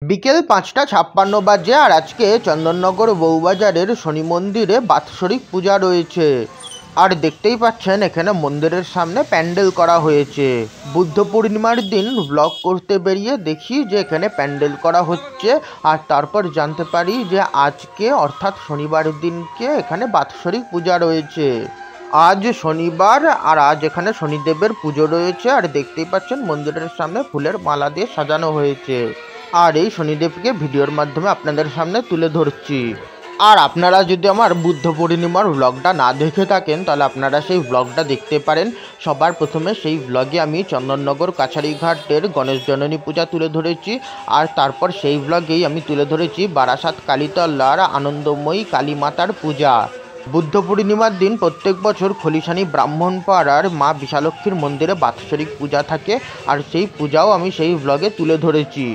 বিকেল ৫টা ৫৬ বাজে আর আজকে চন্দননগর বউবাজারের শনি মন্দিরে বাৎসরিক পূজা রয়েছে। আর দেখতেই পাচ্ছেন এখানে মন্দিরের সামনে প্যান্ডেল করা হয়েছে। বুদ্ধ পূর্ণিমার দিন ব্লগ করতে বেরিয়ে দেখি যে এখানে প্যান্ডেল করা হচ্ছে, আর তারপর জানতে পারি যে আজকে অর্থাৎ শনিবার দিনকে এখানে বাৎসরিক পূজা রয়েছে। আজ শনিবার আর আজ এখানে শনিদেবের পুজো রয়েছে। আর দেখতেই পাচ্ছেন মন্দিরের সামনে ফুলের মালা দিয়ে সাজানো হয়েছে। আর এই শনিদেবকে ভিডিওর মাধ্যমে আপনাদের সামনে তুলে ধরছি। আর আপনারা যদি আমার বুদ্ধ পূর্ণিমার ব্লগটা না দেখে থাকেন তাহলে আপনারা সেই ব্লগটা দেখতে পারেন। সবার প্রথমে সেই ব্লগে আমি চন্দননগর কাছারিঘাটের গণেশ জননী পূজা তুলে ধরেছি, আর তারপর সেই ব্লগেই আমি তুলে ধরেছি বারাসাত কালীতলার আনন্দময়ী কালী মাতার পূজা। বুদ্ধ পূর্ণিমার দিন প্রত্যেক বছর খলিশানি ব্রাহ্মণপাড়ার মা বিশালক্ষীর মন্দিরে বাৎসরিক পূজা থাকে, আর সেই পূজাও আমি সেই ব্লগে তুলে ধরেছি।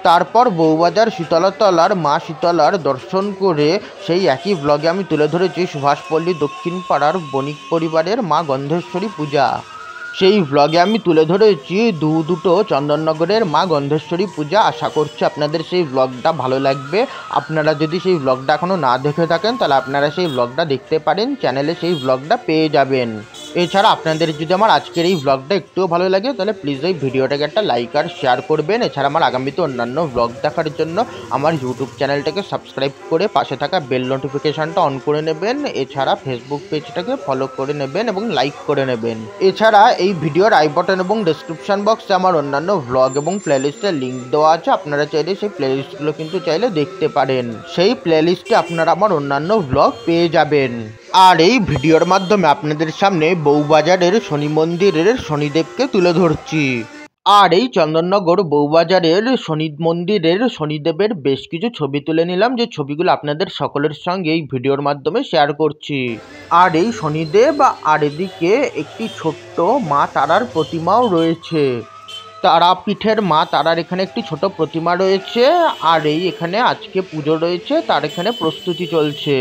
তারপর বউবাজার শীতলাতলার মা শীতলার দর্শন করে সেই একই ব্লগে আমি তুলে ধরেছি সুভাষপল্লী দক্ষিণ পাড়ার বণিক পরিবারের মা গন্ধেশ্বরী পূজা। সেই ব্লগে আমি তুলে ধরেছি দুটো চন্দননগরের মা গন্ধেশ্বরী পূজা। আশা করছি আপনাদের সেই ব্লগটা ভালো লাগবে। আপনারা যদি সেই ব্লগটা এখনও না দেখে থাকেন তাহলে আপনারা সেই ব্লগটা দেখতে পারেন, চ্যানেলে সেই ব্লগটা পেয়ে যাবেন। এছাড়া আপনাদের যদি আমার আজকের এই ব্লগটা একটুও ভালো লাগে তাহলে প্লিজ এই ভিডিওটাকে একটা লাইক আর শেয়ার করবেন। এছাড়া আমার আগামীতে অন্যান্য ব্লগ দেখার জন্য আমার ইউটিউব চ্যানেলটাকে সাবস্ক্রাইব করে পাশে থাকা বেল নোটিফিকেশানটা অন করে নেবেন। এছাড়া ফেসবুক পেজটাকে ফলো করে নেবেন এবং লাইক করে নেবেন। এছাড়া এই ভিডিওর আই বাটন এবং ডেসক্রিপশন বক্সে আমার অন্যান্য ব্লগ এবং প্লেলিস্টের লিঙ্ক দেওয়া আছে। আপনারা চাইলে সেই প্লেলিস্টগুলো কিন্তু চাইলে দেখতে পারেন। সেই প্লেলিস্টে আপনারা আমার অন্যান্য ব্লগ পেয়ে যাবেন। আর এই ভিডিওর মাধ্যমে আপনাদের সামনে বউবাজারের শনি মন্দিরের শনিদেবকে তুলে ধরছি। আর এই চন্দননগর বউবাজারের শনি মন্দিরের শনিদেবের বেশ কিছু ছবি তুলে নিলাম, যে ছবিগুলো আপনাদের সকলের সঙ্গে এই ভিডিওর মাধ্যমে শেয়ার করছি। আর এই শনিদেব আর এদিকে একটি ছোট্ট মা তারার প্রতিমাও রয়েছে। তারাপীঠের মা তারার এখানে একটি ছোট প্রতিমা রয়েছে। আর এই এখানে আজকে পুজো রয়েছে, তার এখানে প্রস্তুতি চলছে।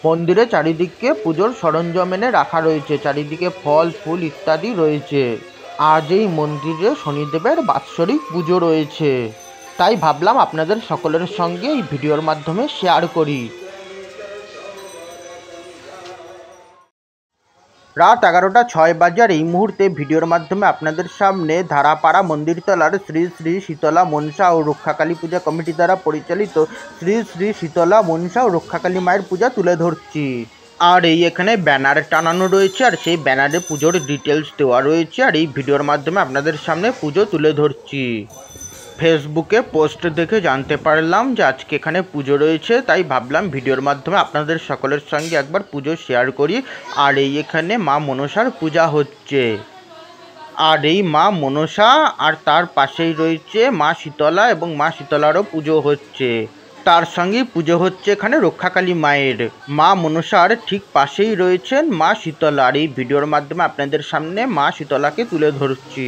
মন্দিরে চারিদিকে পুজোর সরঞ্জাম এনে রাখা রয়েছে, চারিদিকে ফল ফুল ইত্যাদি রয়েছে। আজ এই মন্দিরে শনিদেবের বাৎসরিক পুজো রয়েছে, তাই ভাবলাম আপনাদের সকলের সঙ্গে এই ভিডিওর মাধ্যমে শেয়ার করি। রাত 11টা 6 বাজে আর এই মুহূর্তে ভিডিওর মাধ্যমে আপনাদের সামনে ধারাপাড়া মন্দিরতলার শ্রী শ্রী শীতলা মনসা ও রক্ষাকালী পূজা কমিটি দ্বারা পরিচালিত শ্রী শ্রী শীতলা মনসা ও রক্ষাকালী মায়ের পূজা তুলে ধরছি। আর এই এখানে ব্যানার টানানো রয়েছে, আর সেই ব্যানারে পুজোর ডিটেলস দেওয়া রয়েছে। আর এই ভিডিওর মাধ্যমে আপনাদের সামনে পুজো তুলে ধরছি। ফেসবুকে পোস্ট দেখে জানতে পারলাম যে আজকে এখানে পুজো রয়েছে, তাই ভাবলাম ভিডিওর মাধ্যমে আপনাদের সকলের সঙ্গে একবার পুজো শেয়ার করি। আর এই এখানে মা মনসার পূজা হচ্ছে। আর এই মা মনসা আর তার পাশেই রয়েছে মা শীতলা, এবং মা শীতলারও পুজো হচ্ছে। তার সঙ্গেই পুজো হচ্ছে এখানে রক্ষাকালী মায়ের। মা মনসার ঠিক পাশেই রয়েছেন মা শীতলা। আর এই ভিডিওর মাধ্যমে আপনাদের সামনে মা শীতলাকে তুলে ধরছি।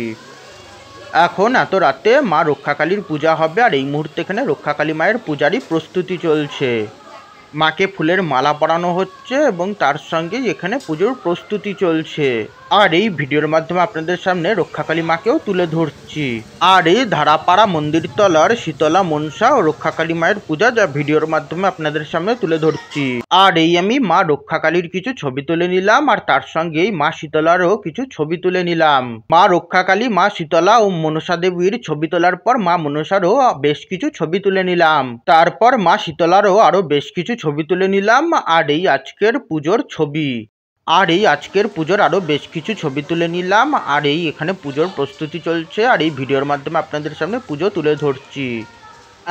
এখন এত রাতে মা রক্ষাকালীর পূজা হবে, আর এই মুহূর্তে এখানে রক্ষাকালী মায়ের পূজারই প্রস্তুতি চলছে। মাকে ফুলের মালা পরানো হচ্ছে এবং তার সঙ্গে এখানে পুজোর প্রস্তুতি চলছে। আর এই ভিডিওর মাধ্যমে আপনাদের সামনে রক্ষাকালী মাকেও তুলে ধরছি। আর এই ধারাপাড়া মন্দিরতলার শীতলা মনসা ও রক্ষাকালী মায়ের পূজা, যা ভিডিওর মাধ্যমে আপনাদের সামনে তুলে ধরছি। আর এই আমি মা রক্ষাকালীর কিছু ছবি তুলে নিলাম, আর তার সঙ্গেই মা শীতলারও কিছু ছবি তুলে নিলাম। মা রক্ষাকালী, মা শীতলা ও মনসা দেবীর ছবি তোলার পর মা মনসারও বেশ কিছু ছবি তুলে নিলাম। তারপর মা শীতলারও আরও বেশ কিছু ছবি তুলে নিলাম। আর এই আজকের পুজোর ছবি, আর এই আজকের পুজোর আরও বেশ কিছু ছবি তুলে নিলাম। আর এই এখানে পুজোর প্রস্তুতি চলছে, আর এই ভিডিওর মাধ্যমে আপনাদের সামনে পুজো তুলে ধরছি।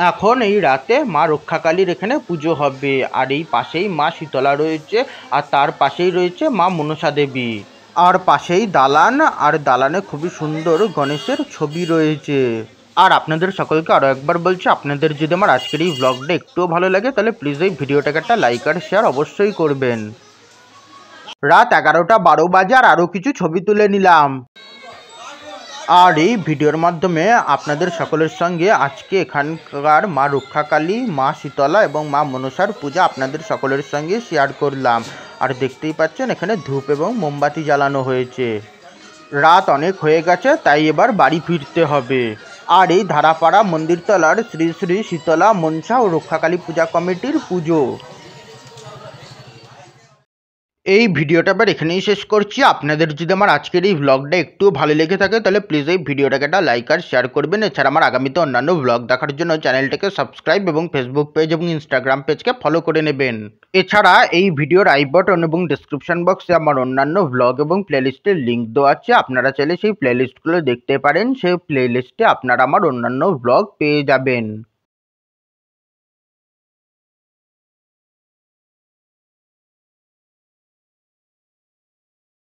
এখন এই রাতে মা রক্ষাকালীর এখানে পুজো হবে। আর এই পাশেই মা শীতলা রয়েছে, আর তার পাশেই রয়েছে মা মনসা দেবী। আর পাশেই দালান, আর দালানে খুবই সুন্দর গণেশের ছবি রয়েছে। আর আপনাদের সকলকে আরও একবার বলছি, আপনাদের যদি আমার আজকের এই ব্লগটা একটুও ভালো লাগে তাহলে প্লিজ এই ভিডিওটাকে একটা লাইক আর শেয়ার অবশ্যই করবেন। রাত 11টা 12 বাজে আর আরও কিছু ছবি তুলে নিলাম। আর এই ভিডিওর মাধ্যমে আপনাদের সকলের সঙ্গে আজকে এখানকার মা রক্ষাকালী, মা শীতলা এবং মা মনসার পূজা আপনাদের সকলের সঙ্গে শেয়ার করলাম। আর দেখতেই পাচ্ছেন এখানে ধূপ এবং মোমবাতি জ্বালানো হয়েছে। রাত অনেক হয়ে গেছে, তাই এবার বাড়ি ফিরতে হবে। আর এই ধারাপাড়া মন্দিরতলার শ্রী শ্রী শীতলা মনসা ও রক্ষাকালী পূজা কমিটির পুজো। এই ভিডিওটা আবার এখানেই শেষ করছি। আপনাদের যদি আমার আজকের এই ভ্লগটা একটু ভালো লেগে থাকে তাহলে প্লিজ এই ভিডিওটাকে একটা লাইক আর শেয়ার করবেন। এছাড়া আমার আগামীতে অন্যান্য ভ্লগ দেখার জন্য চ্যানেলটাকে সাবস্ক্রাইব এবং ফেসবুক পেজ এবং ইনস্টাগ্রাম পেজকে ফলো করে নেবেন। এছাড়া এই ভিডিওর আই বাটন এবং ডিসক্রিপশন বক্সে আমার অন্যান্য ভ্লগ এবং প্লেলিস্টের লিঙ্ক দেওয়া আছে, আপনারা চাইলে সেই প্লেলিস্টগুলো দেখতে পারেন। সেই প্লেলিস্টে আপনারা আমার অন্যান্য ভ্লগ পেয়ে যাবেন।